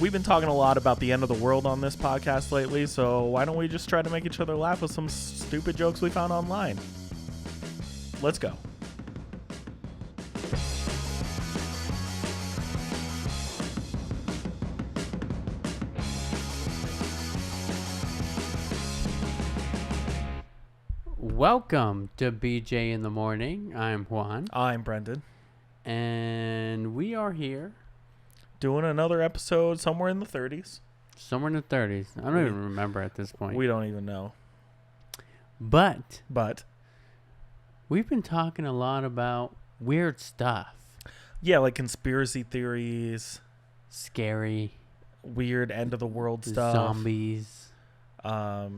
We've been talking a lot about the end of the world on this podcast lately, so why don't we just try to make each other laugh with some stupid jokes we found online? Let's go. Welcome to BJ in the Morning. I'm Juan. I'm Brendan. And we are here. Doing another episode somewhere in the 30s. Somewhere in the 30s. I don't even remember at this point. We don't even know. But we've been talking a lot about weird stuff. Yeah, like conspiracy theories. Scary. Weird end of the world stuff. Zombies. AI.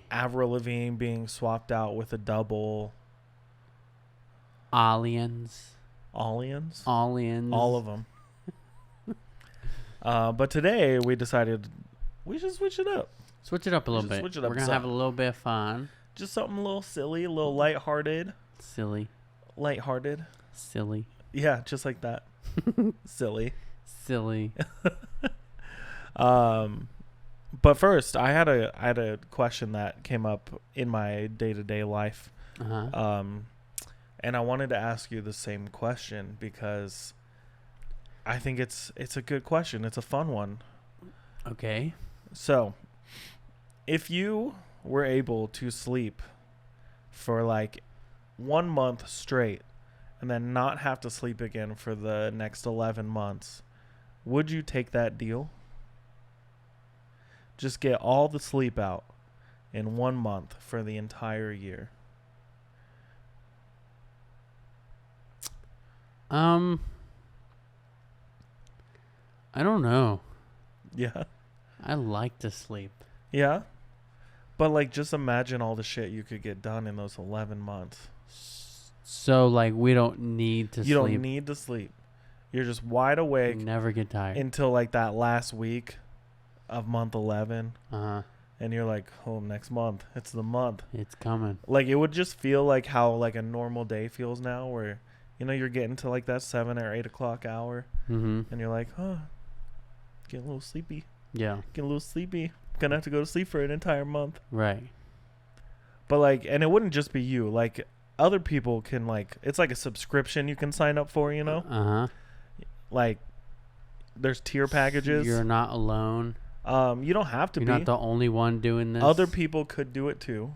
Avril Lavigne being swapped out with a double. Aliens. Aliens? Aliens. All of them. But today we decided we should switch it up. Switch it up a little bit. We're going to have a little bit of fun. Just something a little silly, a little lighthearted. Silly. Lighthearted. Silly. Yeah, just like that. Silly. Silly. But first, I had a question that came up in my day-to-day life. Uh-huh. And I wanted to ask you the same question because I think it's a good question. It's a fun one. Okay. So, if you were able to sleep for like 1 month straight and then not have to sleep again for the next 11 months, would you take that deal? Just get all the sleep out in 1 month for the entire year. I don't know. Yeah. I like to sleep. Yeah. But like, just imagine all the shit you could get done in those 11 months. So like, we don't need to sleep. You don't need to sleep. You're just wide awake. Never get tired. Until like that last week of month 11. Uh-huh. And you're like, oh, next month. It's the month. It's coming. Like, it would just feel like how like a normal day feels now where, you know, you're getting to like that 7 or 8 o'clock hour. Mm-hmm. And you're like, huh, getting a little sleepy. Yeah. Getting a little sleepy. Gonna have to go to sleep for an entire month. Right. But like, and it wouldn't just be you. Like, other people can like, it's like a subscription you can sign up for, you know? Uh-huh. Like, there's tier packages. You're not alone. You don't have to be. You're not the only one doing this. Other people could do it too.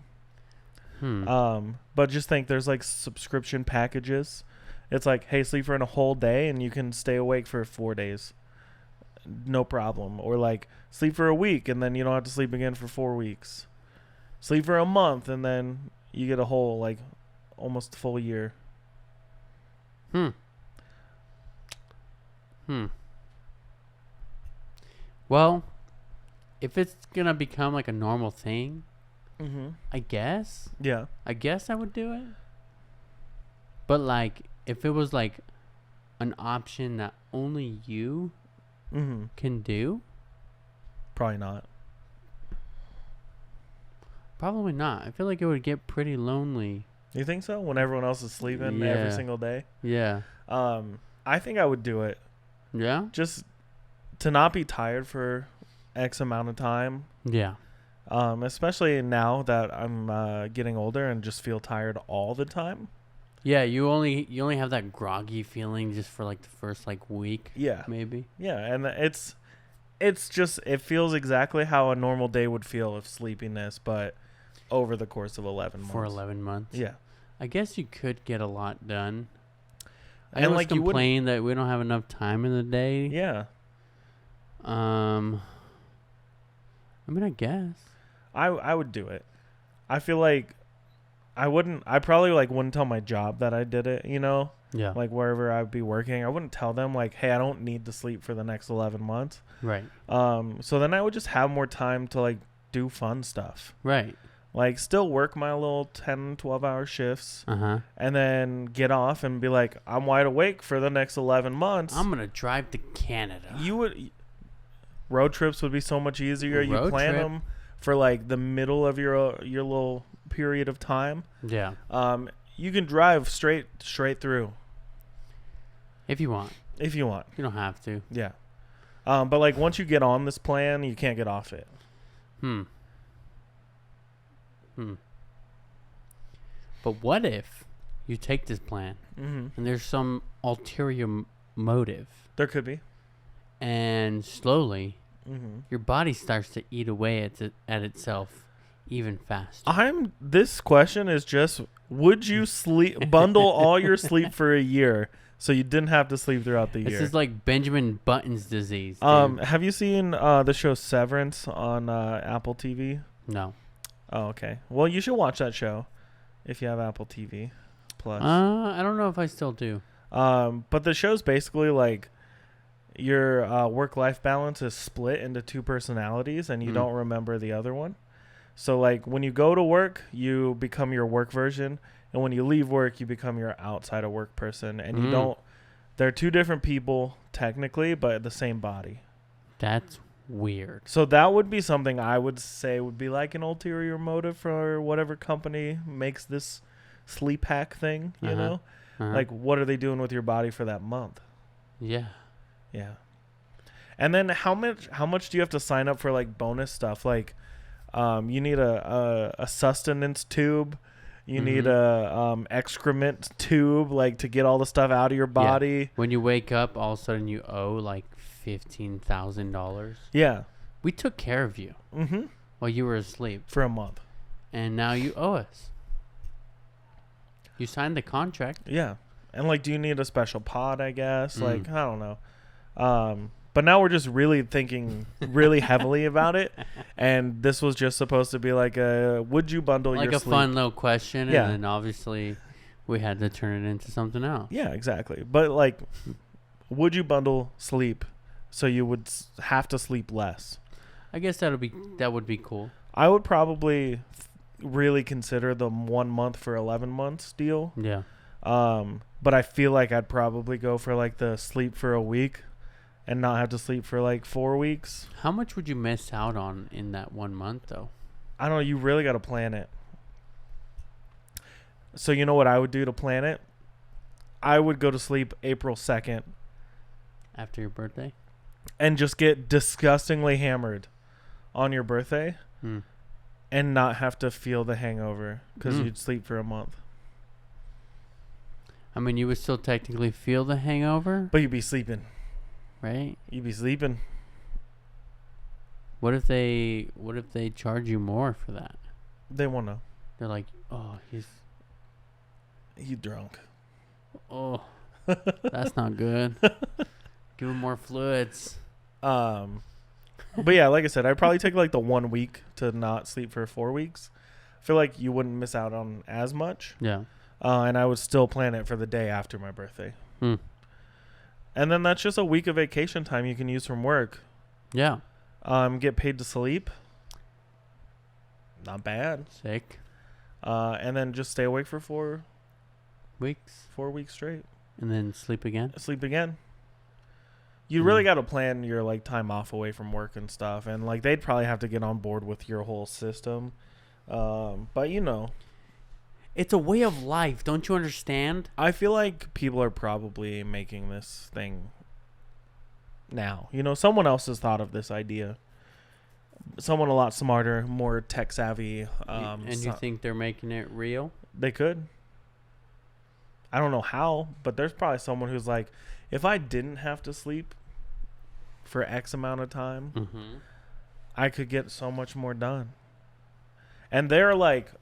But just think there's like subscription packages. It's like, hey, sleep for a whole day and you can stay awake for 4 days. No problem. Or like, sleep for a week and then you don't have to sleep again for 4 weeks. Sleep for a month and then you get a whole, like, almost full year. Well, if it's going to become like a normal thing, I guess. Yeah. I guess I would do it. But like, if it was like an option that only you can do, probably not. Probably not. I feel like it would get pretty lonely. You think so? When everyone else is sleeping every single day? Yeah. I think I would do it. Yeah? Just to not be tired for X amount of time. Yeah. Especially now that I'm getting older and just feel tired all the time. Yeah, you only have that groggy feeling just for like the first like week. Yeah. Maybe. Yeah, and it's just, it feels exactly how a normal day would feel of sleepiness, but over the course of 11 months. For 11 months. Yeah. I guess you could get a lot done. I And always like, complain that we don't have enough time in the day. Yeah. I mean, I guess. I would do it. I feel like I probably like wouldn't tell my job that I did it, you know? Yeah. Like wherever I'd be working, I wouldn't tell them like, hey, I don't need to sleep for the next 11 months. Right. So then I would just have more time to like do fun stuff. Right. Like still work my little 10, 12-hour shifts. Uh-huh. And then get off and be like, I'm wide awake for the next 11 months. I'm going to drive to Canada. Road trips would be so much easier. You plan them for like the middle of your little period of time. Yeah. You can drive straight through. If you want. If you want. You don't have to. Yeah. But like once you get on this plan, you can't get off it. Hmm. But what if you take this plan Mm-hmm. and there's some ulterior motive, There could be. and slowly Mm-hmm. your body starts to eat away at itself even faster? This question is just: would you bundle all your sleep for a year so you didn't have to sleep throughout the year? This is like Benjamin Button's disease. Dude. Have you seen the show Severance on Apple TV? No. Oh, okay. Well, you should watch that show if you have Apple TV Plus. I don't know if I still do. But the show's basically like your work-life balance is split into two personalities, and you don't remember the other one. So, like, when you go to work, you become your work version, and when you leave work, you become your outside of work person, and you don't. They're two different people technically, but the same body. That's weird. So that would be something I would say would be like an ulterior motive for whatever company makes this sleep hack thing, you know? Like, what are they doing with your body for that month? Yeah. Yeah. And then how much do you have to sign up for, like, bonus stuff? Like, you need a sustenance tube. You need a excrement tube, like, to get all the stuff out of your body. Yeah. When you wake up, all of a sudden you owe like $15,000. Yeah. We took care of you while you were asleep, For a month. and now you owe us. You signed the contract. Yeah. And, like, do you need a special pod, I guess? Like, I don't know. But now we're just really thinking really heavily about it. And this was just supposed to be like would you bundle Like your a sleep? fun little question, Yeah. and then obviously we had to turn it into something else. Yeah, exactly. But, like, would you bundle sleep so you would have to sleep less? I guess that would be cool. I would probably really consider the 1 month for 11 months deal. Yeah. But I feel like I'd probably go for, like, the sleep for a week and not have to sleep for, like, 4 weeks. How much would you miss out on in that 1 month, though? I don't know. You really got to plan it. So you know what I would do to plan it? I would go to sleep April 2nd After your birthday? and just get disgustingly hammered on your birthday and not have to feel the hangover because you'd sleep for a month. I mean, you would still technically feel the hangover, But you'd be sleeping. right? You'd be sleeping. What if they charge you more for that? They won't know. They're like, oh, He's drunk. That's not good. Give him more fluids. But yeah, like I said, I'd probably take like the 1 week to not sleep for 4 weeks. I feel like you wouldn't miss out on as much. Yeah. And I would still plan it for the day after my birthday. And then that's just a week of vacation time you can use from work. Yeah. Get paid to sleep. Not bad. Sick. And then just stay awake for 4 Weeks. weeks straight. And then sleep again. Sleep again. You really got to plan your, like, time off away from work and stuff. And, like, they'd probably have to get on board with your whole system. But, you know. It's a way of life. Don't you understand? I feel like people are probably making this thing now. You know, someone else has thought of this idea. Someone a lot smarter, more tech savvy. And you think they're making it real? They could. I don't know how, but there's probably someone who's like, if I didn't have to sleep for X amount of time, I could get so much more done. And they're like,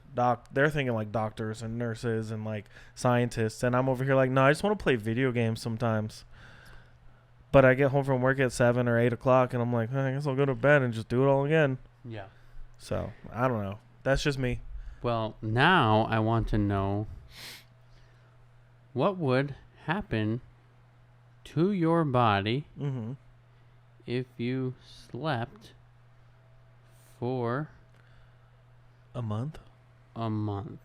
they're thinking like doctors and nurses and like scientists. And I'm over here like, no, I just want to play video games sometimes. But I get home from work at 7 or 8 o'clock and I'm like, I guess I'll go to bed and just do it all again. Yeah. So I don't know. That's just me. Well, now I want to know what would happen to your body if you slept for a month. A month.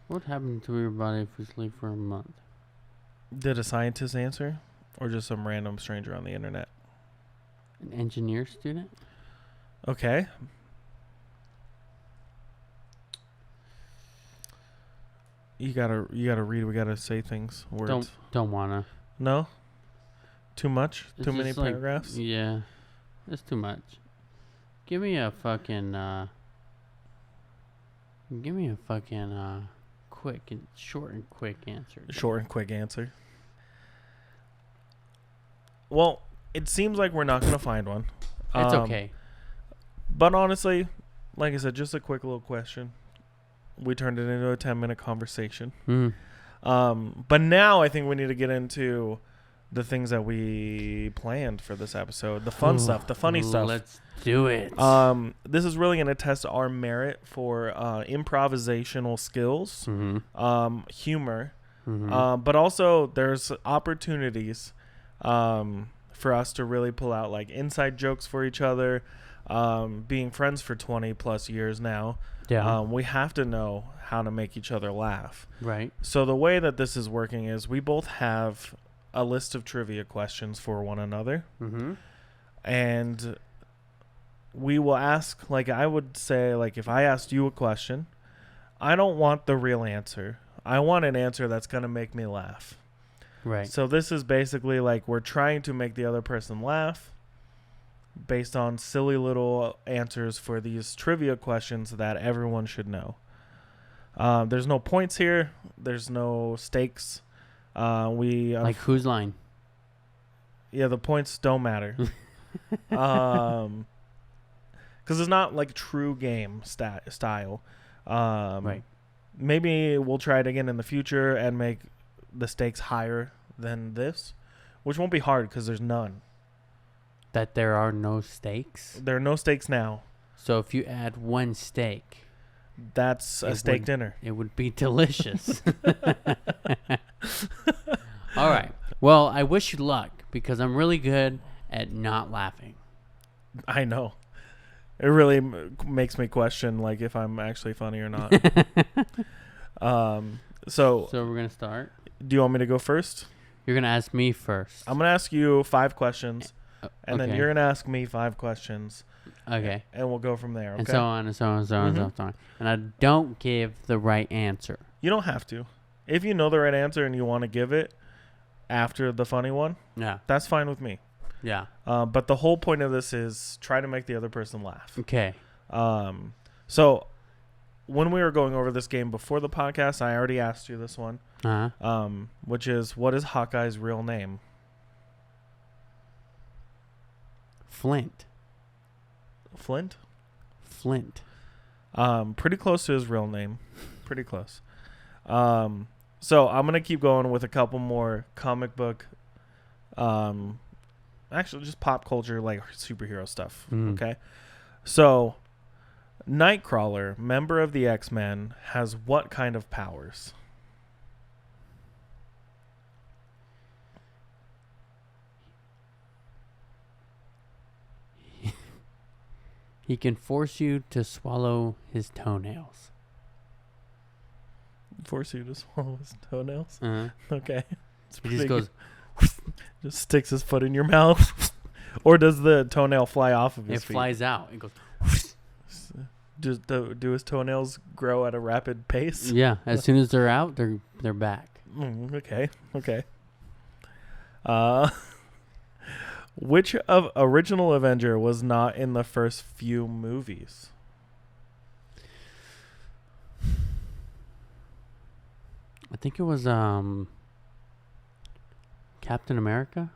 What happened to your body if you sleep for a month? Did a scientist answer, or just some random stranger on the internet? An engineer student. Okay. You gotta read. We gotta say things. Words. Don't wanna. No. Too much. It's Too many just like- paragraphs. Yeah, it's too much. Give me a fucking. Quick and short and quick answer. Short and quick answer. Well, it seems like we're not gonna find one. It's okay. But honestly, like I said, just a quick little question. We turned it into a 10-minute conversation. But now I think we need to get into the things that we planned for this episode. The fun stuff, the funny stuff. Let's do it. This is really going to test our merit for improvisational skills, humor, but also there's opportunities for us to really pull out like inside jokes for each other. Being friends for 20 plus years now, we have to know how to make each other laugh. Right. So the way that this is working is we both have a list of trivia questions for one another. And we will ask, like I would say, like if I asked you a question, I don't want the real answer. I want an answer that's going to make me laugh. Right. So this is basically like we're trying to make the other person laugh based on silly little answers for these trivia questions that everyone should know. There's no points here. There's no stakes. Like whose line? Yeah, the points don't matter. Because it's not like true game style. Right. Maybe we'll try it again in the future and make the stakes higher than this, which won't be hard because there's none. That there are no stakes? There are no stakes now. So if you add one steak, that's a steak dinner. It would be delicious. All right. Well, I wish you luck because I'm really good at not laughing. I know. It really makes me question like if I'm actually funny or not. So we're going to start. Do you want me to go first? You're going to ask me first. I'm going to ask you 5 questions. And okay. then you're going to ask me 5 questions. Okay. And we'll go from there, okay? And so on and so on and so on and so on. And I don't give the right answer. You don't have to. If you know the right answer and you want to give it after the funny one, that's fine with me. Yeah. But the whole point of this is try to make the other person laugh. Okay. So when we were going over this game before the podcast, I already asked you this one, which is, what is Hawkeye's real name? Flint. Flint? Flint. Pretty close to his real name. Pretty close. So I'm going to keep going with a couple more comic book, actually just pop culture, like superhero stuff. Okay. So Nightcrawler, member of the X-Men, has what kind of powers? He can force you to swallow his toenails. Force you to swallow his toenails? Okay. He just goes... just sticks his foot in your mouth. Or does the toenail fly off of his feet? It flies out. It goes... Do his toenails grow at a rapid pace? Yeah. As soon as they're out, they're back. Okay. Which of original Avenger was not in the first few movies? I think it was Captain America.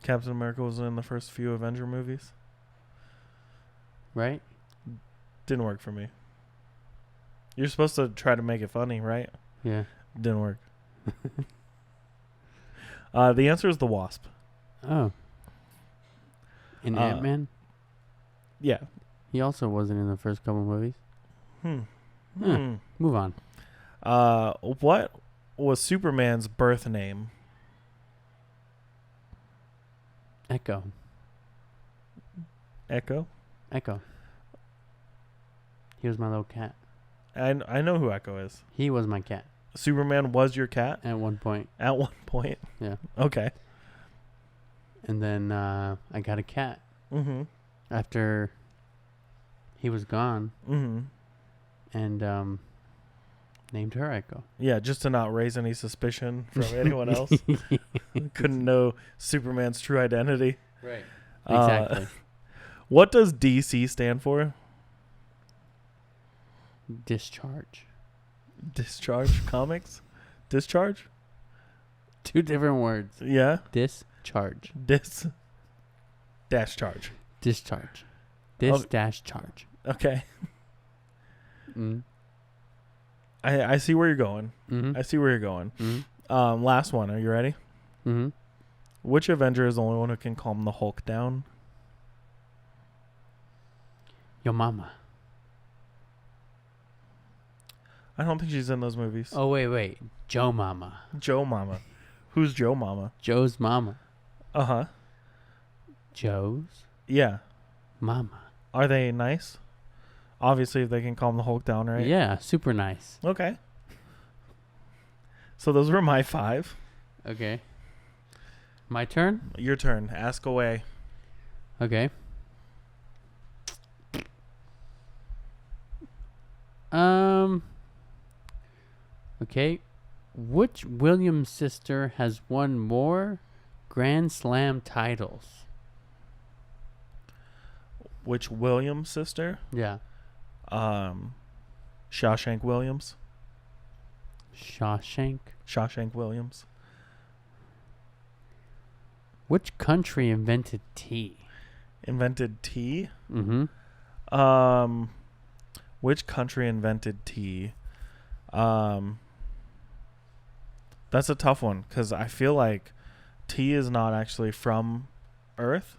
Captain America was in the first few Avenger movies? Right? Didn't work for me. You're supposed to try to make it funny, right? Yeah. Didn't work. The answer is the Wasp. Oh. In Ant-Man? Yeah. He also wasn't in the first couple movies. Move on. What was Superman's birth name? Echo. Echo? Echo. He was my little cat. I know who Echo is. He was my cat. Superman was your cat? At one point. At one point? Yeah. Okay. And then I got a cat Mm-hmm. after he was gone, Mm-hmm. and named her Echo. Yeah, just to not raise any suspicion from anyone else. Couldn't know Superman's true identity. Right. Uh, Exactly. What does DC stand for? Discharge. Discharge Comics? Discharge? 2 different words. Yeah. Discharge. Dash charge. Discharge. Oh. Dash charge. Okay. Mm. I see where you're going. Mm-hmm. I see where you're going. Mm-hmm. Last one. Are you ready? Mm-hmm. Which Avenger is the only one who can calm the Hulk down? Your mama. I don't think she's in those movies. Oh, wait. Joe Mama. Joe Mama. Who's Joe Mama? Joe's mama. Uh-huh. Joe's Yeah. mama. Are they nice? Obviously, if they can calm the Hulk down, right? Yeah, super nice. Okay. So those were my 5. Okay. My turn? Your turn. Ask away. Okay. Okay. Which Williams sister has won more Grand Slam titles? Which Williams sister? Yeah. Shawshank Williams. Shawshank. Williams. Which country invented tea? Invented tea? Mm-hmm. Which country invented tea? That's a tough one because I feel like tea is not actually from Earth.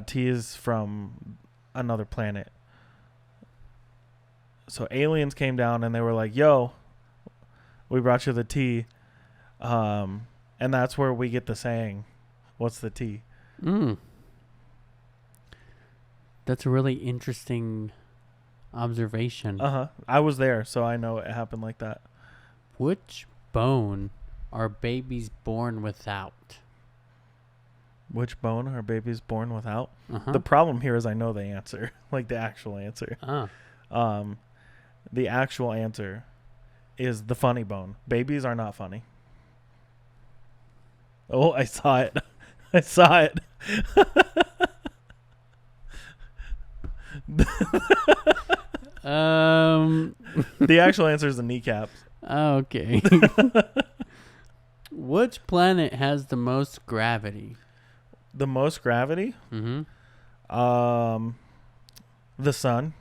Tea is from another planet. So aliens came down and they were like, "Yo, we brought you the tea," and that's where we get the saying, "What's the tea?" That's a really interesting observation. I was there, so I know it happened like that. Which bone are babies born without? Which bone are babies born without? Uh-huh. The problem here is I know the answer, like the actual answer. The actual answer is the funny bone. Babies are not funny. Oh, I saw it. I saw it. The actual answer is the kneecaps. Okay. Which planet has the most gravity? The most gravity? Mm-hmm. The sun.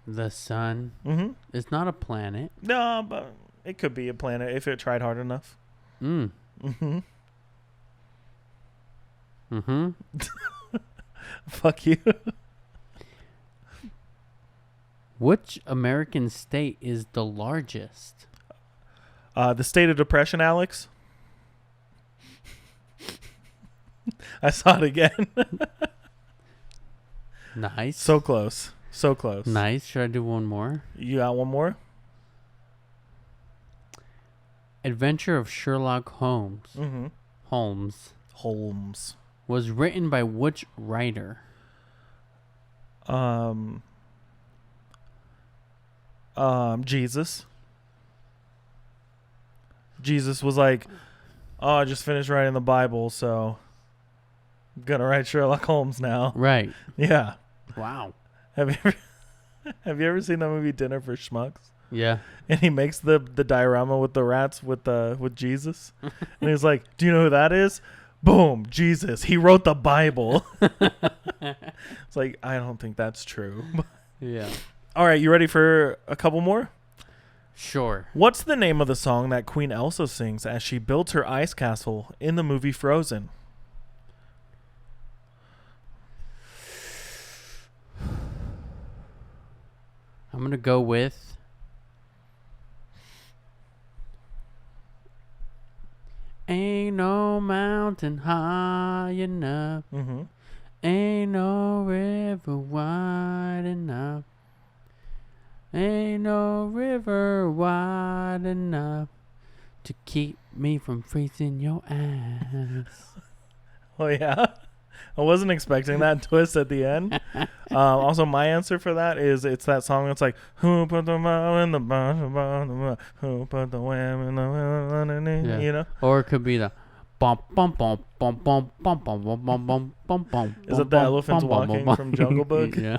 The sun. Mm-hmm. It's not a planet. No, but it could be a planet if it tried hard enough. Mm-hmm. Mm-hmm. Fuck you. Which American state is the largest? The state of depression, Alex. I saw it again. Nice. So close. So close. Nice. Should I do one more? You got one more? Adventure of Sherlock Holmes. Mm-hmm. Holmes. Was written by which writer? Jesus. Jesus was like, "Oh, I just finished writing the Bible, so I'm gonna write Sherlock Holmes now." Right. Yeah. Wow. Have you ever seen that movie Dinner for Schmucks? Yeah. And he makes the diorama with the rats with Jesus, and he's like, "Do you know who that is?" Boom, Jesus. He wrote the Bible. It's like, I don't think that's true. Yeah. All right, you ready for a couple more? Sure. What's the name of the song that Queen Elsa sings as she builds her ice castle in the movie Frozen? I'm going to go with Ain't no mountain high enough. Mm-hmm. Ain't no river wide enough. Ain't no river wide enough to keep me from freezing your ass. Oh yeah. I wasn't expecting that twist at the end. Also, my answer for that is it's that song that's like, who put the mom in the bottom, who put the wham in the, Yeah. you know? Or it could be the bum bum bum bum bum bum bum bum bum bum bum bum. Is it the elephants walking from Jungle Book? Yeah.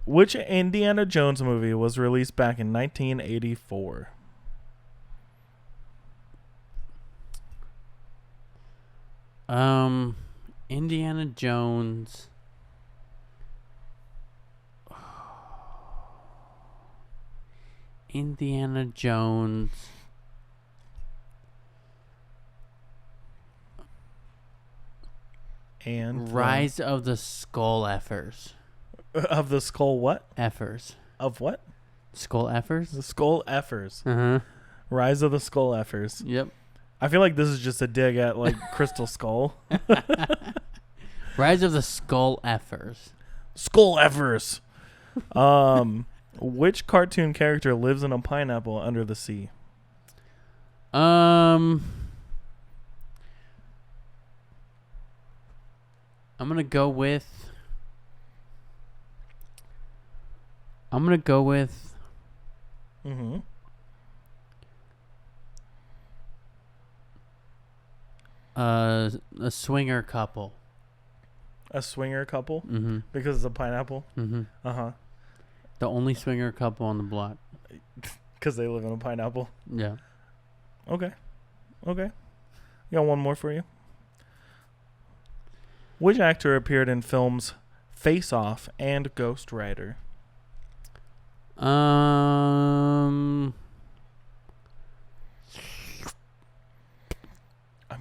Which Indiana Jones movie was released back in 1984? Indiana Jones. Indiana Jones. And Rise of the Skull Effers. of the Skull what? Effers. Of what? Skull Effers? The Skull Effers. Uh-huh. Rise of the Skull Effers. Yep. I feel like this is just a dig at like Crystal Skull. Rise of the Skull Effers. Skull Effers. Which cartoon character lives in a pineapple under the sea? I'm gonna go with. Mm-hmm. A swinger couple. A swinger couple? Mm-hmm. Because it's a pineapple? Mm-hmm. Uh-huh. The only swinger couple on the block. Because they live in a pineapple. Yeah. Okay. Got one more for you. Which actor appeared in films Face Off and Ghost Rider? I'm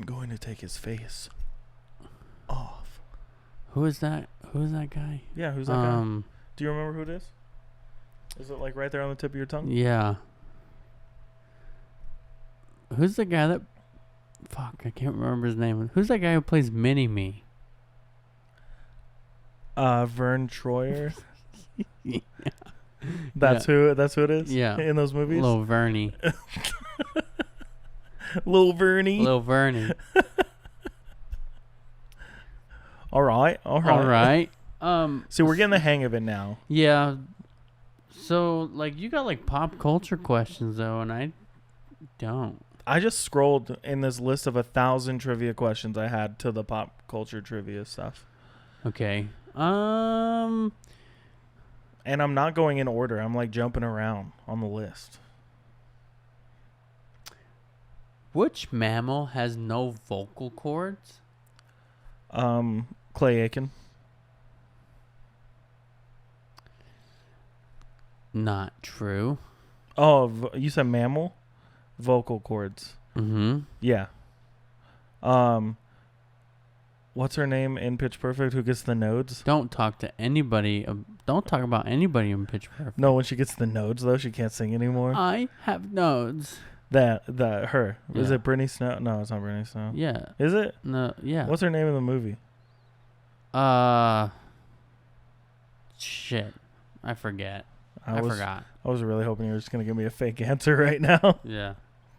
going to take his face off. Who is that? Who is that guy? Yeah, who's that guy? Do you remember who it is? Is it like right there on the tip of your tongue? Yeah. Who's the guy that? Fuck, I can't remember his name. Who's that guy who plays Mini-Me? Vern Troyer. Yeah. That's who it is? Yeah. In those movies? Lil Vernie. Lil Vernie. Lil Vernie. All right. See, we're getting the hang of it now. Yeah. So, like, you got, like, pop culture questions, though, and I don't. I just scrolled in this list of 1,000 trivia questions I had to the pop culture trivia stuff. Okay. And I'm not going in order. I'm, like, jumping around on the list. Which mammal has no vocal cords? Clay Aiken. Not true. Oh, you said mammal? Vocal cords. Mm-hmm. Yeah. What's her name in Pitch Perfect who gets the nodes? Don't talk to anybody. Don't talk about anybody in Pitch Perfect. No, when she gets the nodes, though, she can't sing anymore. I have nodes. Her. Yeah. Is it Brittany Snow? No, it's not Brittany Snow. Yeah. Is it? No. Yeah. What's her name in the movie? Shit. I forget. I was, forgot. I was really hoping you were just going to give me a fake answer right now. Yeah.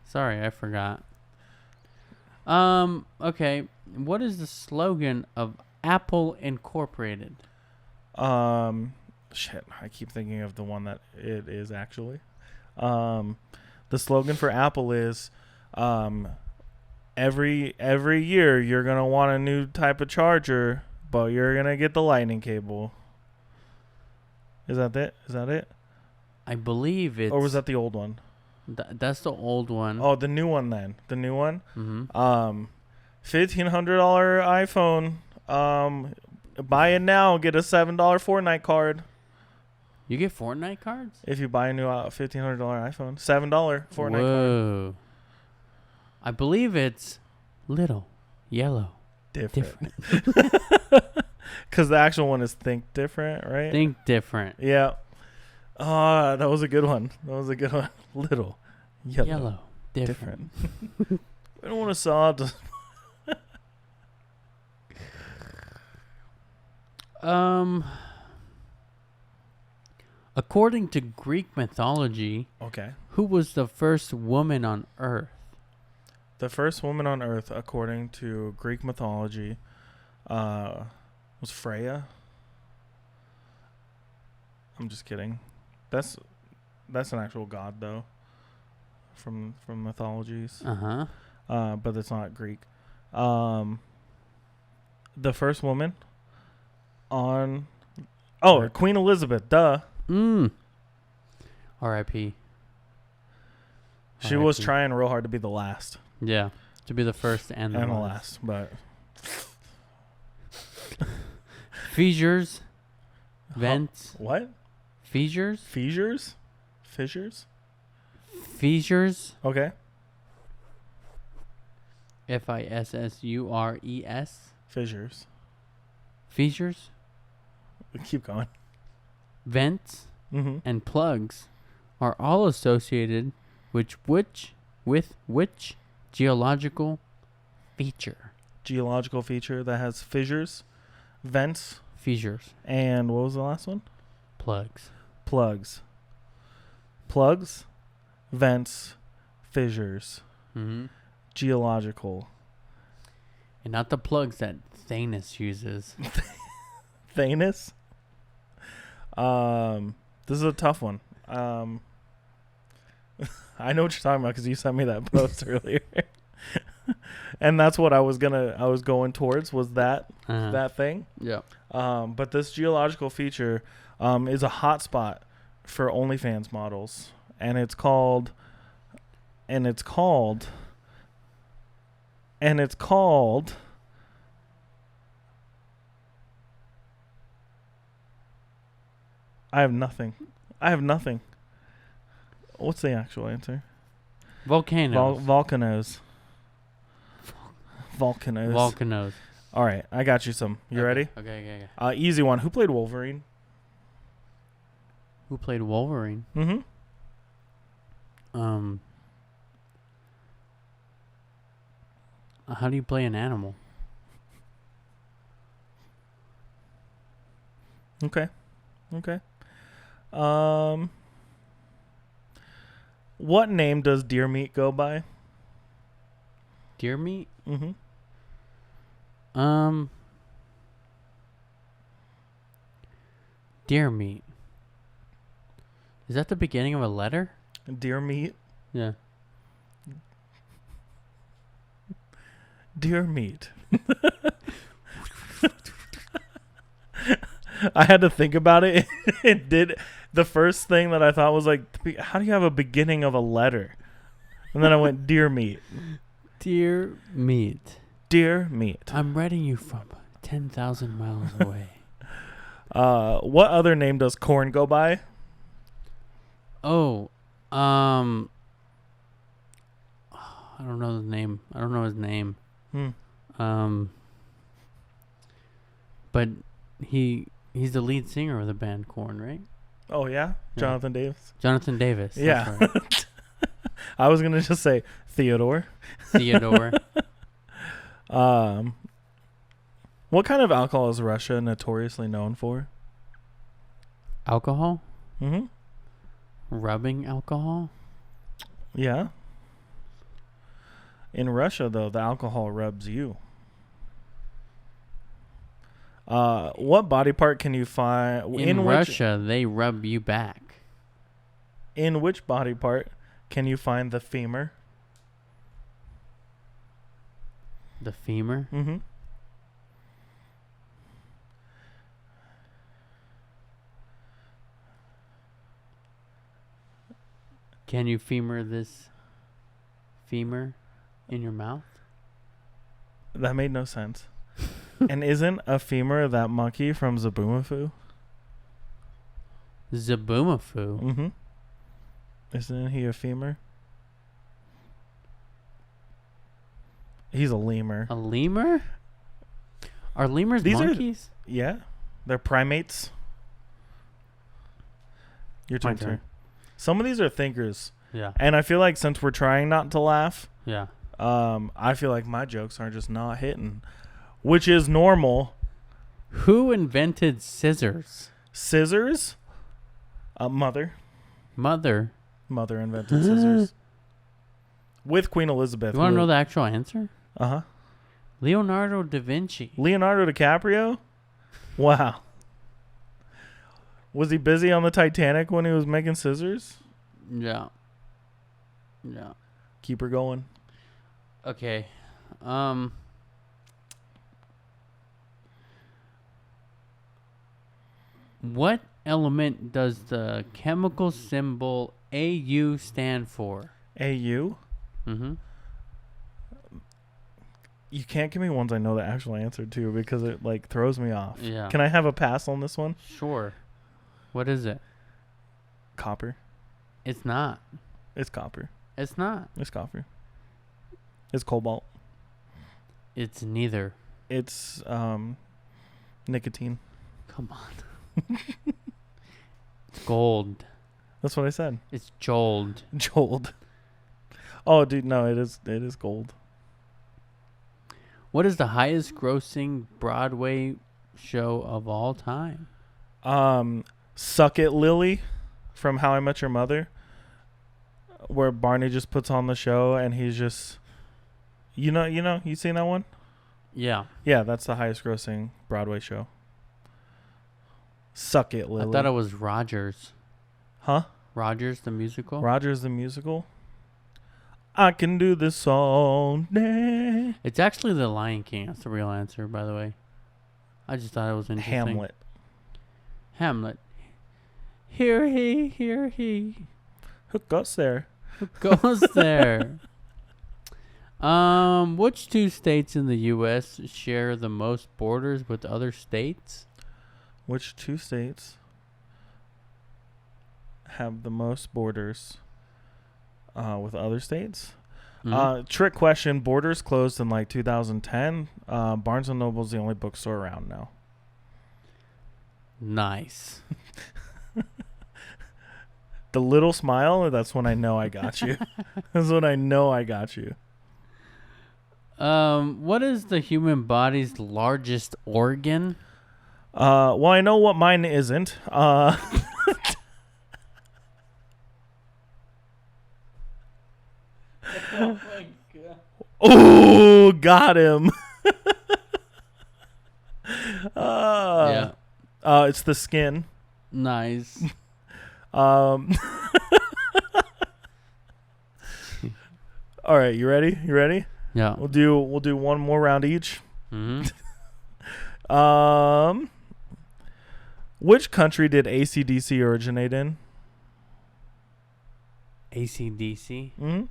Sorry, I forgot. Okay. What is the slogan of Apple Incorporated? Shit. I keep thinking of the one that it is actually. The slogan for Apple is, every year you're going to want a new type of charger, but you're going to get the lightning cable. Is that it? I believe it's... Or was that the old one? That's the old one. Oh, the new one then. The new one? Mm-hmm. $1,500 iPhone. Buy it now. Get a $7 Fortnite card. You get Fortnite cards? If you buy a new $1,500 iPhone. $7 Fortnite card. Whoa. I believe it's little, yellow, Different. Because the actual one is Think Different, right? Think different. Yeah. That was a good one. Little, Yellow, different. We don't want to saw. According to Greek mythology, Okay. who was the first woman on Earth? The first woman on Earth, according to Greek mythology, was Freya. I'm just kidding. That's an actual god though, from mythologies. But it's not Greek. The first woman on Queen Elizabeth. Duh. R.I.P. She was trying real hard to be the last. Yeah, to be the first and the last. But fissures, vents. What? Fissures. Fissures. Okay. Fissures. Fissures. Fissures. Keep going. Vents and plugs are all associated with which geological feature? Geological feature that has fissures, vents, fissures, and what was the last one? Plugs, vents, fissures, geological, and not the plugs that Thanos uses. Thanos. This is a tough one. I know what you're talking about because you sent me that post earlier, and that's what I was going towards was that thing. Yeah. But this geological feature is a hotspot for OnlyFans models, and it's called. I have nothing. What's the actual answer? Volcanoes. Volcanoes. All right, I got you some. You ready? Okay. Easy one. Who played Wolverine? Mm-hmm. How do you play an animal? Okay. What name does deer meat go by? Deer meat? Mm-hmm. Deer meat. Is that the beginning of a letter? Deer meat? Yeah. Deer meat. I had to think about it. It did. The first thing that I thought was like, how do you have a beginning of a letter? And then I went, deer meat. Deer meat. Deer meat. I'm writing you from 10,000 miles away. What other name does corn go by? I don't know the name. I don't know his name. But he's the lead singer of the band Korn, right? Oh yeah, Jonathan Davis. Jonathan Davis. Yeah. Right. I was gonna just say Theodore. What kind of alcohol is Russia notoriously known for? Alcohol? Mm-hmm. Rubbing alcohol? Yeah. In Russia, though, the alcohol rubs you. What body part can you find in Russia? They rub you back. In which body part can you find the femur? The femur? Mm-hmm. Can you femur this femur in your mouth? That made no sense. And isn't a femur that monkey from Zaboomafoo? Zaboomafoo? Mm-hmm. Isn't he a femur? He's a lemur. A lemur? Are lemurs monkeys? Yeah. They're primates. Your turn. Some of these are thinkers. Yeah. And I feel like since we're trying not to laugh, yeah. I feel like my jokes are just not hitting, which is normal. Who invented scissors? Scissors? Mother. Mother invented scissors. with Queen Elizabeth. You want to know the actual answer? Uh-huh. Leonardo da Vinci. Leonardo DiCaprio? Wow. Was he busy on the Titanic when he was making scissors? Yeah. Yeah. Keep her going. Okay. What element does the chemical symbol AU stand for? AU? Mm-hmm. You can't give me ones I know the actual answer to because it like throws me off. Yeah. Can I have a pass on this one? Sure. What is it? Copper. It's not. It's copper. It's not. It's copper. It's cobalt. It's neither. It's nicotine. Come on. It's gold. That's what I said. It's jold. Jold. Oh, dude, no, it is gold. What is the highest grossing Broadway show of all time? Suck It, Lily from How I Met Your Mother, where Barney just puts on the show and he's just, you seen that one? Yeah. Yeah, that's the highest grossing Broadway show. Suck It, Lily. I thought it was Rogers. Huh? Rogers the musical? Rogers the musical? I can do this all day. It's actually The Lion King. That's the real answer, by the way. I just thought it was interesting. Hamlet. Hear he, hear he. Who goes there? Who goes there? Which two states in the U.S. share the most borders with other states? Which two states have the most borders with other states? Mm-hmm. Trick question. Borders closed in like 2010. Barnes & Noble's the only bookstore around now. Nice. The little smile, that's when I know I got you. That's when I know I got you. What is the human body's largest organ? Well, I know what mine isn't. Oh my God. Oh, got him. Yeah. It's the skin. Nice. All right, you ready? Yeah. We'll do one more round each. Mm-hmm. Which country did AC/DC originate in? AC/DC? Mm-hmm.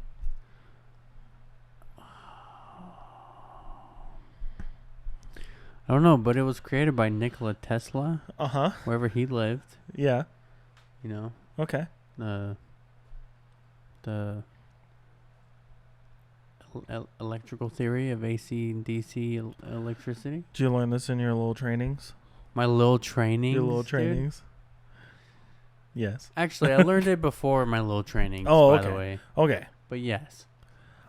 I don't know, but it was created by Nikola Tesla. Uh-huh. Wherever he lived. Yeah. You know. Okay. The electrical theory of AC and DC electricity. Did you learn this in your little trainings? My little trainings. Your little dude? trainings? Yes. Actually, I learned it before my little trainings, Oh, by okay. the way. Okay. But yes.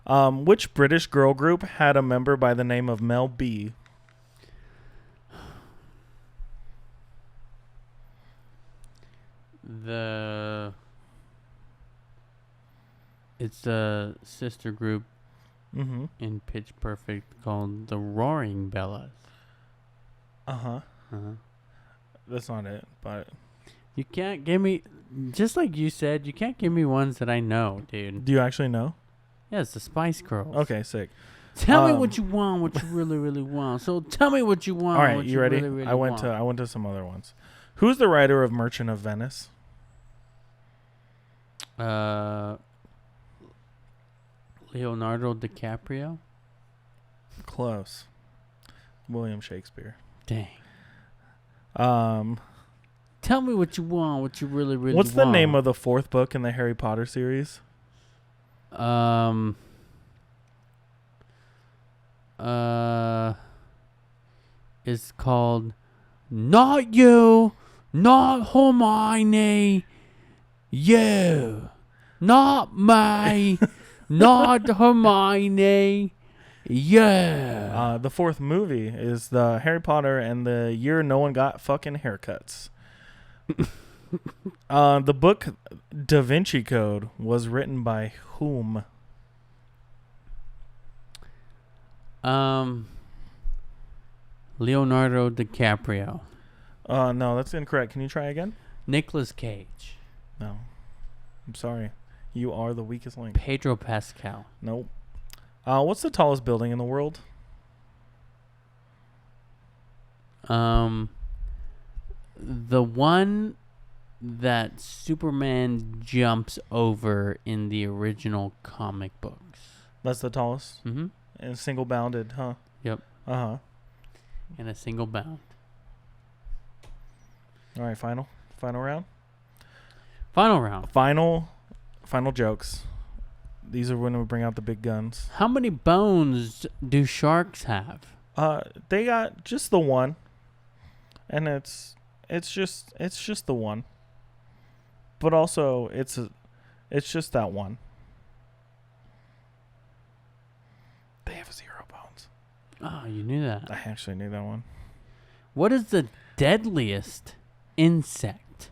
Which British girl group had a member by the name of Mel B? It's a sister group Mm-hmm. in Pitch Perfect called the Roaring Bellas. Uh-huh. Uh-huh. That's not it, but... You can't give me, just like you said, you can't give me ones that I know, dude. Do you actually know? Yeah, it's the Spice Girls. Okay, sick. Tell me what you want, what you really, really want. So tell me what you want. All right, what you ready? Really, really I went to some other ones. Who's the writer of Merchant of Venice? Leonardo DiCaprio. Close. William Shakespeare. Dang. Tell me what you want, what you really, really want. What's the name of the fourth book in the Harry Potter series? It's called Not You, Not Hermione, You, Not me, Not Hermione, yeah. The fourth movie is the Harry Potter and the Year No One Got Fucking Haircuts. The book Da Vinci Code was written by whom? Leonardo DiCaprio. No, that's incorrect. Can you try again? Nicolas Cage. No. I'm sorry. You are the weakest link. Pedro Pascal. Nope. What's the tallest building in the world? The one that Superman jumps over in the original comic books. That's the tallest? Mm-hmm. And single bounded, huh? Yep. Uh-huh. In a single bound. All right, final round? Final round. Final jokes. These are when we bring out the big guns. How many bones do sharks have? They got just the one. And it's just the one. But also it's just that one. They have 0 bones. Oh, you knew that. I actually knew that one. What is the deadliest insect?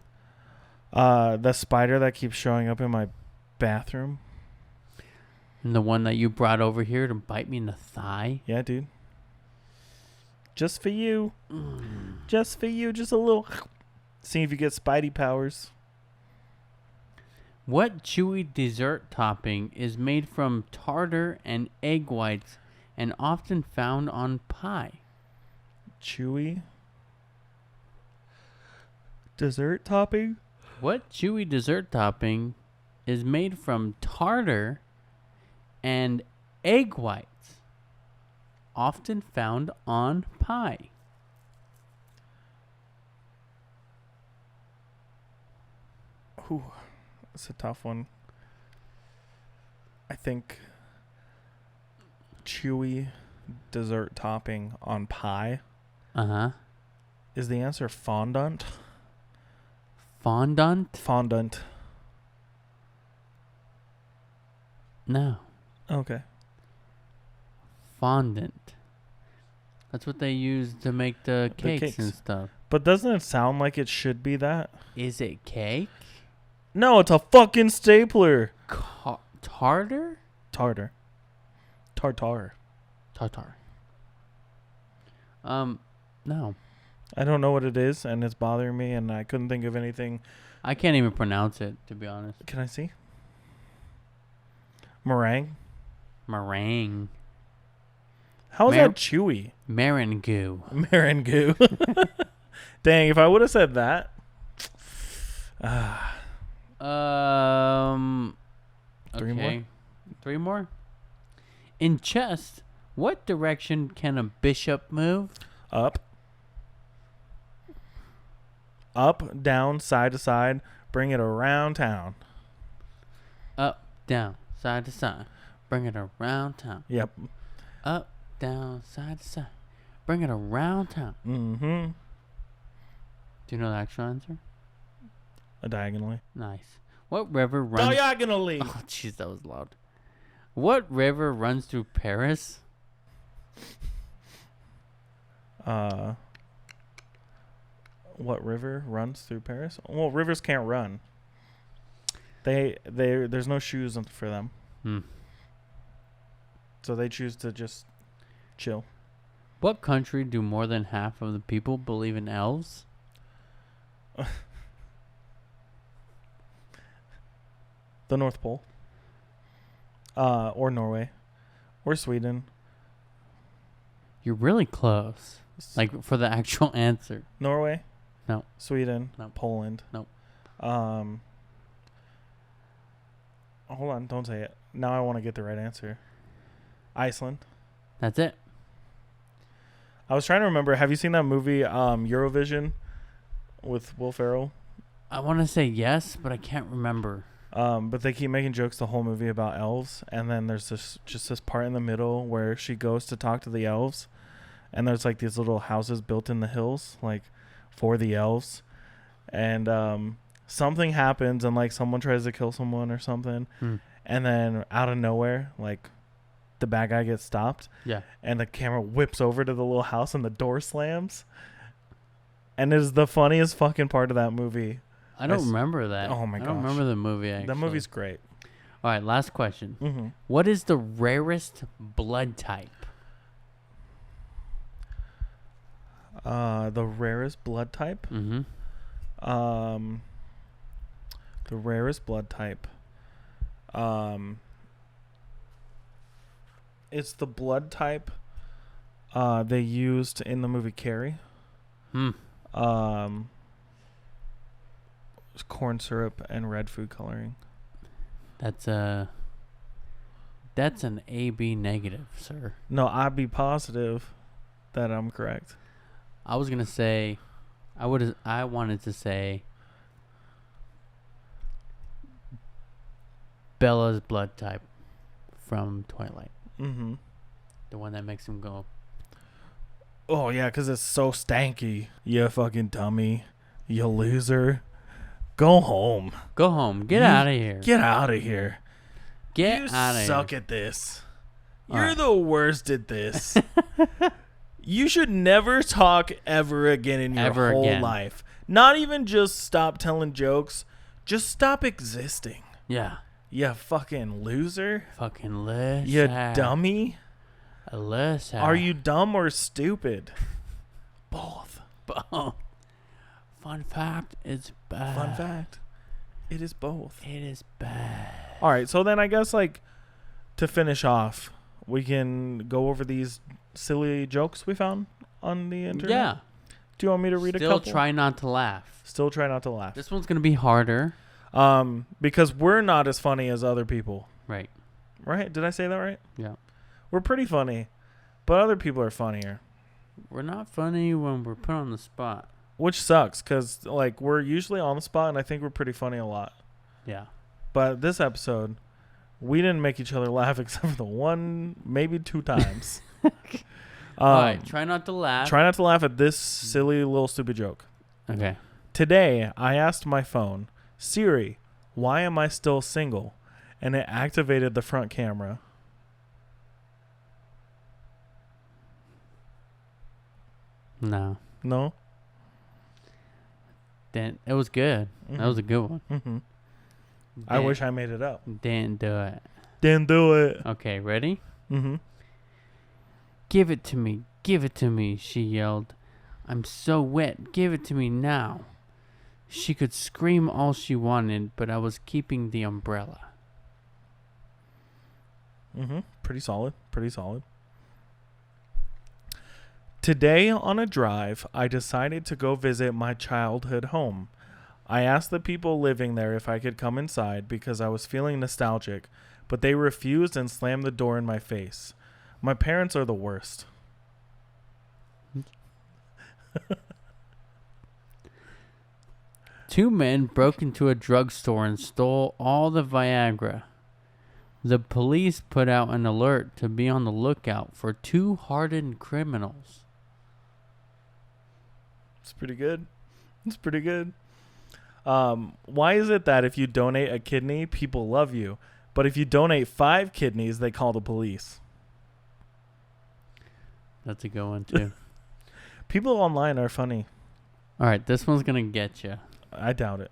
The spider that keeps showing up in my bathroom. And the one that you brought over here to bite me in the thigh? Yeah, dude. Just for you. Just for you. Just a little. See if you get Spidey powers. What chewy dessert topping is made from tartar and egg whites and often found on pie? Chewy dessert topping? What chewy dessert topping is made from tartar and egg whites, often found on pie? Ooh, that's a tough one. I think chewy dessert topping on pie. Uh-huh. Is the answer fondant? Fondant? Fondant. No. Okay. Fondant. That's what they use to make the cakes and stuff. But doesn't it sound like it should be that? Is it cake? No, it's a fucking stapler. Tartar? Tartar. Tartar. Tartar. No. I don't know what it is, and it's bothering me, and I couldn't think of anything. I can't even pronounce it, to be honest. Can I see? Meringue. Meringue. How is that chewy? Meringue. Meringue. Dang, if I would have said that. Okay. more? 3 more? In chess, what direction can a bishop move? Up. Up, down, side to side. Bring it around town. Up, down, side to side. Bring it around town. Yep. Up, down, side to side. Bring it around town. Mm-hmm. Do you know the actual answer? Diagonally. Nice. What river runs... Diagonally. Oh, jeez, that was loud. What river runs through Paris? What river runs through Paris? Well, rivers can't run. There's no shoes for them. So they choose to just chill. What country do more than half of the people believe in elves? The North Pole. Or Norway. Or Sweden. You're really close. Like, for the actual answer. Norway? No. Sweden? No. Poland? No. Hold on, don't say it. Now I want to get the right answer. Iceland. That's it. I was trying to remember. Have you seen that movie, Eurovision, with Will Ferrell? I want to say yes, but I can't remember. But they keep making jokes the whole movie about elves, and then there's this part in the middle where she goes to talk to the elves, and there's like these little houses built in the hills, like for the elves, and something happens, and like someone tries to kill someone or something, and then out of nowhere, like the bad guy gets stopped, and the camera whips over to the little house, and the door slams, and it is the funniest fucking part of that movie. I don't remember that. Oh my gosh. I don't remember the movie, actually. That movie's great. All right, last question. Mm-hmm. What is the rarest blood type? The rarest blood type. Mm-hmm. The rarest blood type. It's the blood type they used in the movie Carrie. Corn syrup and red food coloring. That's an AB negative, sir. No, I'd be positive that I'm correct. I was gonna say, I wanted to say Bella's blood type from Twilight. Mm-hmm. The one that makes him go. Oh yeah, 'cause it's so stanky. You fucking dummy. You loser. Go home. Go home. Get out of here. Get out of here. Get out of here. You suck at this. All You're right. the worst at this. You should never talk ever again in your whole life. Not even just stop telling jokes. Just stop existing. Yeah. You fucking loser. Fucking listen. You dummy. Listen. Are you dumb or stupid? Both. Fun fact, it's bad. Fun fact. It is both. It is bad. All right, so then I guess like to finish off, we can go over these silly jokes we found on the internet. Yeah. Do you want me to read a Still couple? try not to laugh. Still try not to laugh. This one's gonna be harder. Because we're not as funny as other people. Right. Right? Did I say that right? Yeah. We're pretty funny, but other people are funnier. We're not funny when we're put on the spot. Which sucks, because like we're usually on the spot, and I think we're pretty funny a lot. Yeah. But this episode, we didn't make each other laugh except for the one, maybe 2 times. All right. Try not to laugh. Try not to laugh at this silly little stupid joke. Okay. Today, I asked my phone, Siri, why am I still single? And it activated the front camera. No. No? Then it was good. Mm-hmm. That was a good one. Mm-hmm. I wish I made it up. Didn't do it. Didn't do it. Okay, ready? Mm-hmm. Give it to me. Give it to me, she yelled. I'm so wet. Give it to me now. She could scream all she wanted, but I was keeping the umbrella. Mm-hmm. Pretty solid. Pretty solid. Today on a drive, I decided to go visit my childhood home. I asked the people living there if I could come inside because I was feeling nostalgic, but they refused and slammed the door in my face. My parents are the worst. Two men broke into a drugstore and stole all the Viagra. The police put out an alert to be on the lookout for 2 hardened criminals. It's pretty good. It's pretty good. Why is it that if you donate a kidney, people love you, but if you donate 5 kidneys, they call the police? That's a good one, too. People online are funny. All right, this one's going to get you. I doubt it.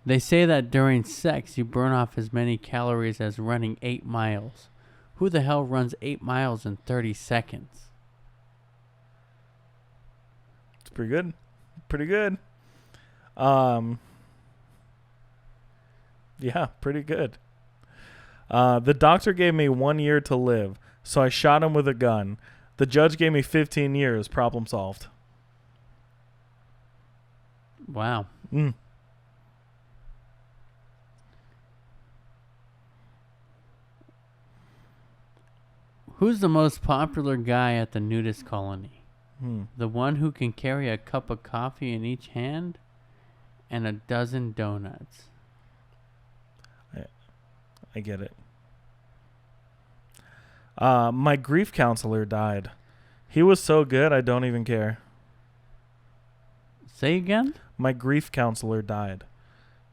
They say that during sex, you burn off as many calories as running 8 miles. Who the hell runs 8 miles in 30 seconds? It's pretty good. Pretty good. Yeah, pretty good. The doctor gave me 1 year to live, so I shot him with a gun. The judge gave me 15 years. Problem solved. Wow. Mm. Who's the most popular guy at the nudist colony? Hmm. The one who can carry a cup of coffee in each hand and a dozen donuts. I get it. My grief counselor died. He was so good, I don't even care. Say again? My grief counselor died.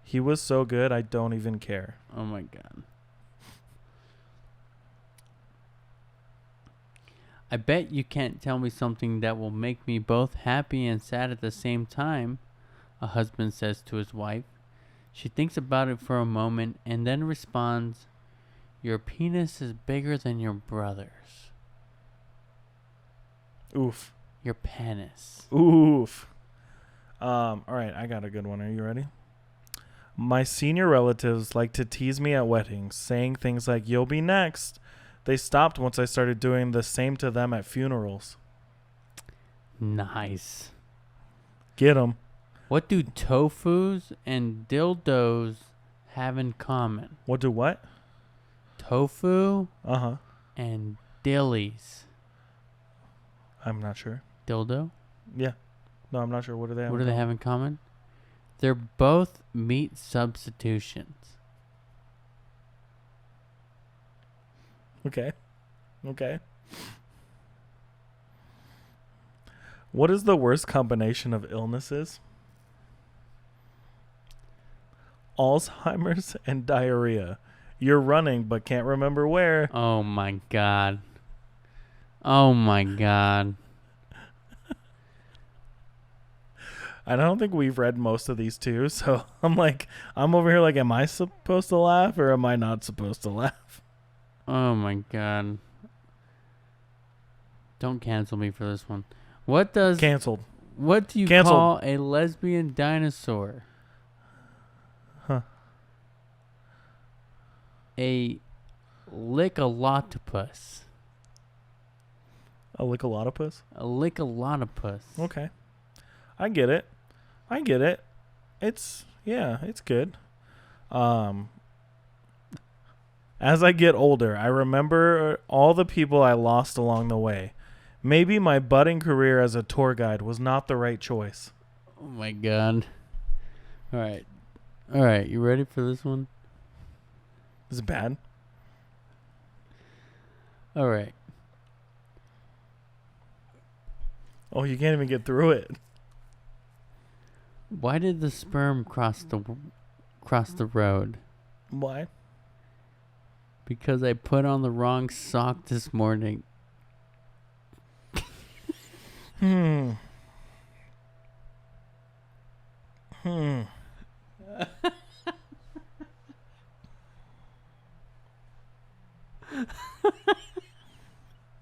He was so good, I don't even care. Oh my God. I bet you can't tell me something that will make me both happy and sad at the same time, a husband says to his wife. She thinks about it for a moment and then responds, your penis is bigger than your brother's. Oof. Your penis. Oof. All right, I got a good one. Are you ready? My senior relatives like to tease me at weddings, saying things like, "You'll be next." They stopped once I started doing the same to them at funerals. Nice. Get 'em. What do tofus and dildos have in common? What do what? Tofu Uh-huh. and dillies. I'm not sure. Dildo? Yeah. No, I'm not sure. What do they have? What do they have in common? They're both meat substitutions. Okay. Okay. What is the worst combination of illnesses? Alzheimer's and diarrhea. You're running but can't remember where. Oh my god. Oh my god. I don't think we've read most of these too, so I'm over here like, am I supposed to laugh or am I not supposed to laugh? Oh my god. Don't cancel me for this one. What do you Canceled. call a lesbian dinosaur? Huh. A lickalotopus. A lickalotopus? A lickalotopus. Okay. I get it. It's good. As I get older, I remember all the people I lost along the way. Maybe my budding career as a tour guide was not the right choice. Oh my god. All right, you ready for this one? Is it bad? All right. Oh, you can't even get through it. Why did the sperm cross the road? Why? Because I put on the wrong sock this morning.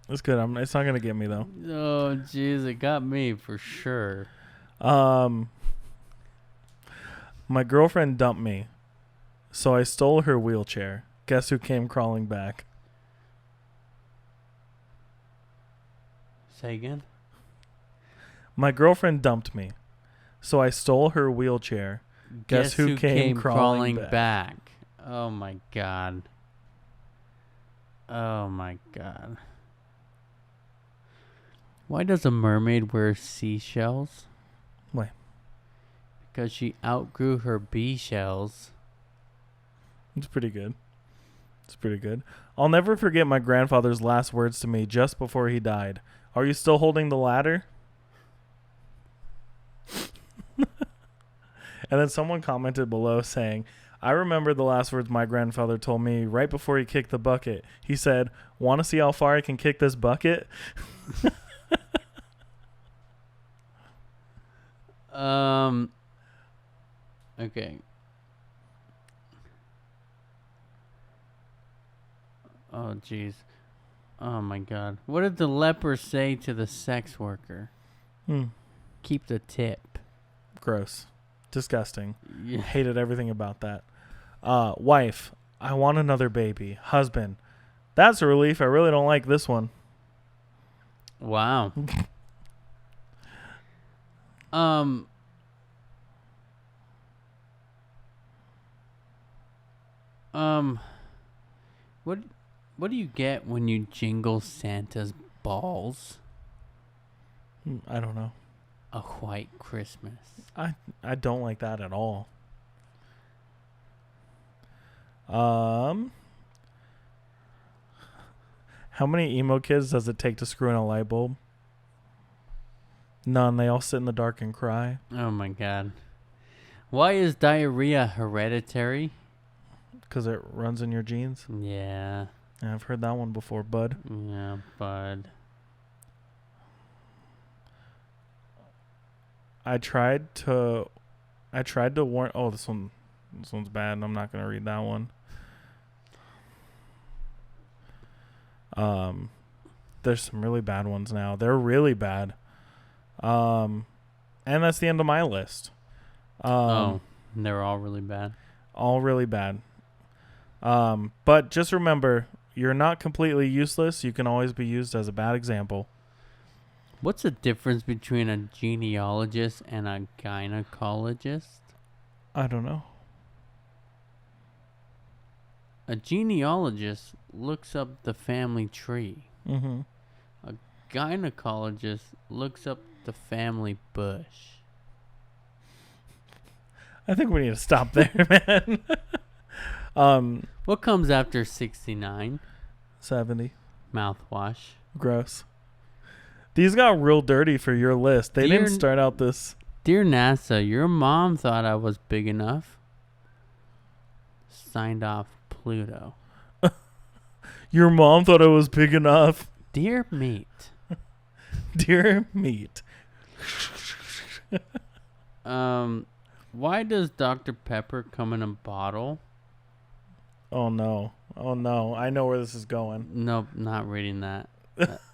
It's good. It's not gonna get me though. Oh, jeez, it got me for sure. My girlfriend dumped me, so I stole her wheelchair. Guess who came crawling back? Say again? My girlfriend dumped me, so I stole her wheelchair. Guess who came crawling back? Oh my god. Oh my god. Why does a mermaid wear seashells? Why? Because she outgrew her bee shells. It's pretty good. I'll never forget my grandfather's last words to me just before he died. Are you still holding the ladder? And then someone commented below saying, I remember the last words my grandfather told me right before he kicked the bucket. He said, "Want to see how far I can kick this bucket?" Okay. Oh, jeez. Oh, my God. What did the leper say to the sex worker? Keep the tip. Gross. Disgusting. Yeah. Hated everything about that. Wife, I want another baby. Husband, that's a relief. I really don't like this one. Wow. What do you get when you jingle Santa's balls? I don't know. A white Christmas. I don't like that at all. How many emo kids does it take to screw in a light bulb? None. They all sit in the dark and cry. Oh my god. Why is diarrhea hereditary? Because it runs in your genes. Yeah. I've heard that one before, bud. Yeah, bud. I tried to warn. Oh, this one's bad. I'm not gonna read that one. There's some really bad ones now. They're really bad. And that's the end of my list. They're all really bad. All really bad. But just remember, you're not completely useless. You can always be used as a bad example. What's the difference between a genealogist and a gynecologist? I don't know. A genealogist looks up the family tree. Mm-hmm. A gynecologist looks up the family bush. I think we need to stop there, man. What comes after 69? 70. Mouthwash. Gross. These got real dirty for your list. They didn't start out this. Dear NASA, your mom thought I was big enough. Signed off, Pluto. Your mom thought I was big enough. Dear meat. Dear meat. Why does Dr. Pepper come in a bottle? Oh no. Oh no. I know where this is going. Nope, not reading that.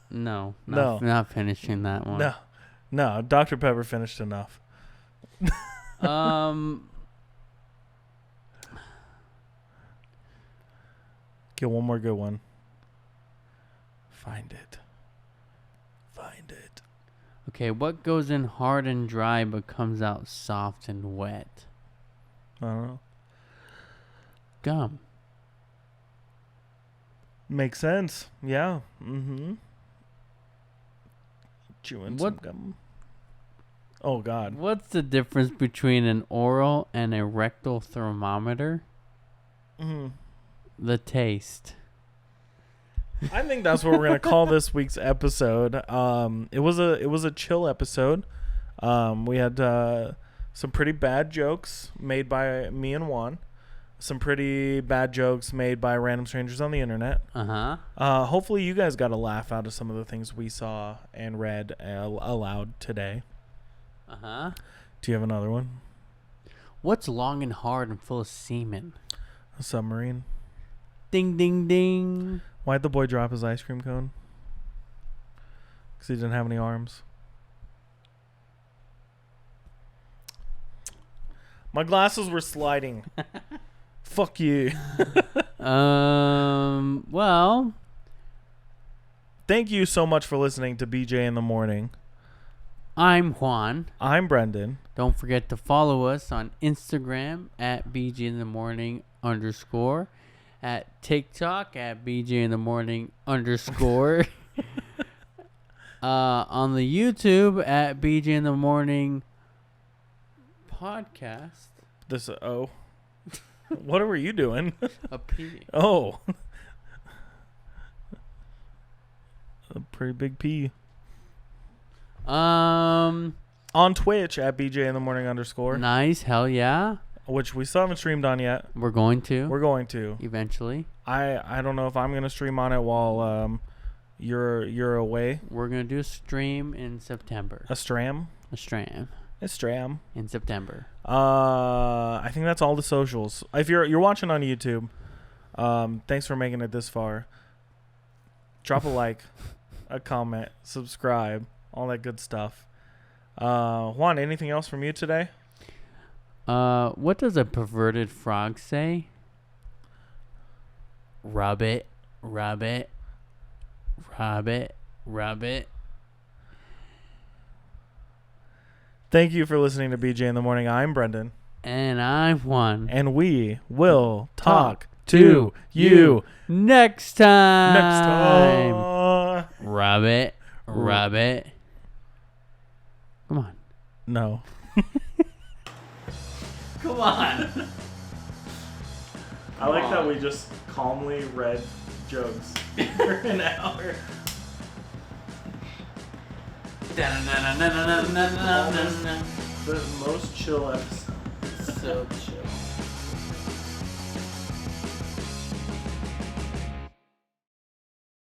No. No. Not finishing that one. No. Dr. Pepper finished enough. Get one more good one. Find it. Okay, what goes in hard and dry but comes out soft and wet? I don't know. Gum. Makes sense. Yeah. Mm-hmm. Chewing some gum. Oh, God. What's the difference between an oral and a rectal thermometer? Mm-hmm. The taste. I think that's what we're gonna call this week's episode. It was a chill episode. We had some pretty bad jokes made by me and Juan. Some pretty bad jokes made by random strangers on the internet. Hopefully you guys got a laugh out of some of the things we saw and read aloud today. Do you have another one? What's long and hard and full of semen? A submarine. Ding, ding, ding. Why'd the boy drop his ice cream cone? Because he didn't have any arms. My glasses were sliding. Fuck you. Well. Thank you so much for listening to BJ in the Morning. I'm Juan. I'm Brendan. Don't forget to follow us on Instagram at BJ in the Morning _ at TikTok at BJ in the Morning _ on the YouTube at BJ in the Morning podcast. This what were you doing? A P. Oh. A pretty big P. On Twitch at BJ in the Morning _ Nice, hell yeah. Which we still haven't streamed on yet. We're going to. Eventually. I don't know if I'm gonna stream on it while you're away. We're gonna do a stream in September. A stram. In September. I think that's all the socials. If you're watching on YouTube, thanks for making it this far. Drop a like, a comment, subscribe, all that good stuff. Juan, anything else from you today? What does a perverted frog say? Rub it, rub it, rub it, rub it. Thank you for listening to BJ in the Morning. I'm Brendan. And I'm Juan. And we will talk to you next time. Rub it, rub it. Come on. No. Come on. I like that we just calmly read jokes for an hour. The most chill episode. So chill.